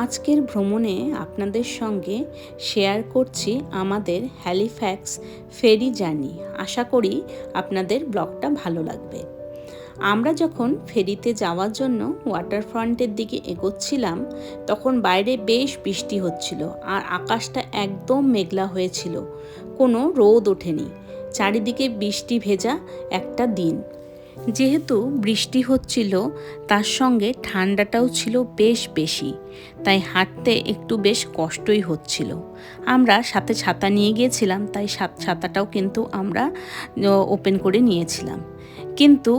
আজকের ভ্রমণে আপনাদের সঙ্গে শেয়ার করছি আমাদের হ্যালিফ্যাক্স ফেরি জার্নি। আশা করি আপনাদের ব্লগটা ভালো লাগবে। আমরা যখন ফেরিতে যাওয়ার জন্য ওয়াটারফ্রন্টের দিকে এগোচ্ছিলাম, তখন বাইরে বেশ বৃষ্টি হচ্ছিল আর আকাশটা একদম মেঘলা হয়েছিল, কোনো রোদ ওঠেনি। চারিদিকে বৃষ্টি ভেজা একটা দিন। যেহেতু বৃষ্টি হচ্ছিল, তার সঙ্গে ঠান্ডাটাও ছিল বেশ বেশি, তাই হাঁটতে একটু বেশ কষ্টই হচ্ছিল। আমরা সাথে ছাতা নিয়ে গিয়েছিলাম, তাই ছাতাটাও কিন্তু আমরা ওপেন করে নিয়েছিলাম। কিন্তু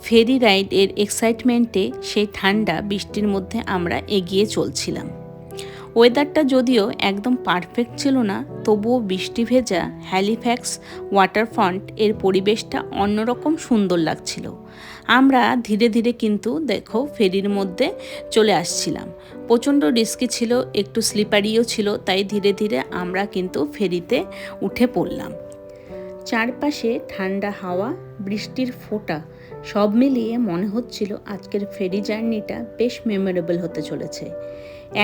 ফেরি রাইডের এক্সাইটমেন্টে সেই ঠান্ডা বৃষ্টির মধ্যে আমরা এগিয়ে চলছিলাম। ওয়েদারটা যদিও একদম পারফেক্ট ছিল না, তবুও বৃষ্টি ভেজা হ্যালিফ্যাক্স ওয়াটারফ্রন্ট এর পরিবেশটা অন্যরকম সুন্দর লাগছিল। আমরা ধীরে ধীরে কিন্তু ফেরির মধ্যে চলে আসছিলাম। প্রচণ্ড রিস্কি ছিল, একটু স্লিপারিও ছিল, তাই ধীরে ধীরে আমরা কিন্তু ফেরিতে উঠে পড়লাম। চারপাশে ঠান্ডা হাওয়া, বৃষ্টির ফোঁটা, সব মিলিয়ে মনে হচ্ছিল আজকের ফেরি জার্নিটা বেশ মেমোরেবল হতে চলেছে।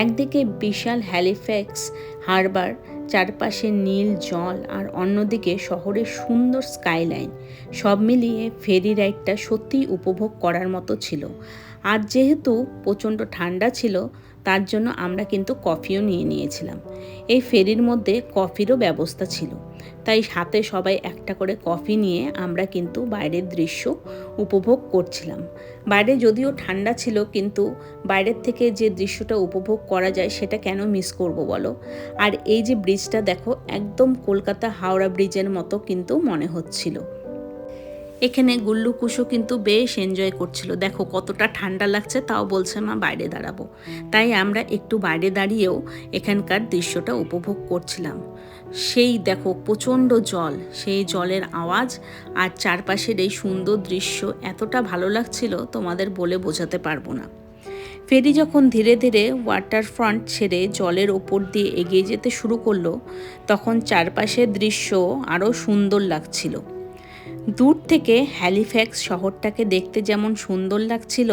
একদিকে বিশাল হ্যালিফ্যাক্স হারবার, চারপাশে নীল জল, আর অন্যদিকে শহরের সুন্দর স্কাইলাইন। সব মিলিয়ে ফেরি রাইডটা সত্যিই উপভোগ করার মতো ছিল। আর যেহেতু প্রচণ্ড ঠান্ডা ছিল, তার জন্য আমরা কিন্তু কফিও নিয়ে নিয়েছিলাম। এই ফেরির মধ্যে কফিরও ব্যবস্থা ছিল, তাই হাতে সবাই একটা করে কফি নিয়ে আমরা কিন্তু বাইরের দৃশ্য উপভোগ করছিলাম। বাইরে যদিও ঠান্ডা ছিল, কিন্তু বাইরের থেকে যে দৃশ্যটা উপভোগ করা যায় সেটা কেন মিস করব বলো। আর এই যে ব্রিজটা দেখো, একদম কলকাতা হাওড়া ব্রিজের মতো কিন্তু মনে হচ্ছিল। এখানে গুল্লু কুসু কিন্তু বেশ এনজয় করছিল। দেখো কতটা ঠান্ডা লাগছে, তাও বলছে মা বাইরে দাঁড়াবো। তাই আমরা একটু বাইরে দাঁড়িয়েও এখানকার দৃশ্যটা উপভোগ করছিলাম। সেই দেখো প্রচণ্ড জল, সেই জলের আওয়াজ আর চারপাশের এই সুন্দর দৃশ্য এতটা ভালো লাগছিল তোমাদের বলে বোঝাতে পারবো না। ফেরি যখন ধীরে ধীরে ওয়াটারফ্রন্ট ছেড়ে জলের ওপর দিয়ে এগিয়ে যেতে শুরু করলো, তখন চারপাশের দৃশ্য আরও সুন্দর লাগছিল। দূর থেকে হ্যালিফ্যাক্স শহরটাকে দেখতে যেমন সুন্দর লাগছিল,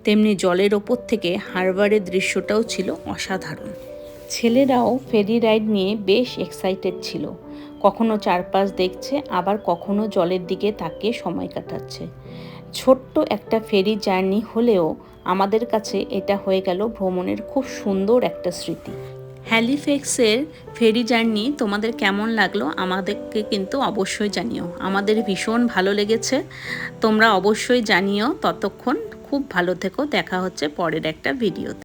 তেমনি জলের ওপর থেকে হারবারের দৃশ্যটাও ছিল অসাধারণ। ছেলেরাও ফেরি রাইড নিয়ে বেশ এক্সাইটেড ছিল। কখনো চারপাশ দেখছে, আবার কখনো জলের দিকে তাকিয়ে সময় কাটাচ্ছে। ছোট্ট একটা ফেরি জার্নি হলেও আমাদের কাছে এটা হয়ে গেল ভ্রমণের খুব সুন্দর একটা স্মৃতি। হ্যালিফ্যাক্সের ফেরি জার্নি তোমাদের কেমন লাগলো আমাদেরকে কিন্তু অবশ্যই জানিও। আমাদের ভীষণ ভালো লেগেছে, তোমরা অবশ্যই জানিও। ততক্ষণ খুব ভালো থেকো, দেখা হচ্ছে পরের একটা ভিডিওতে।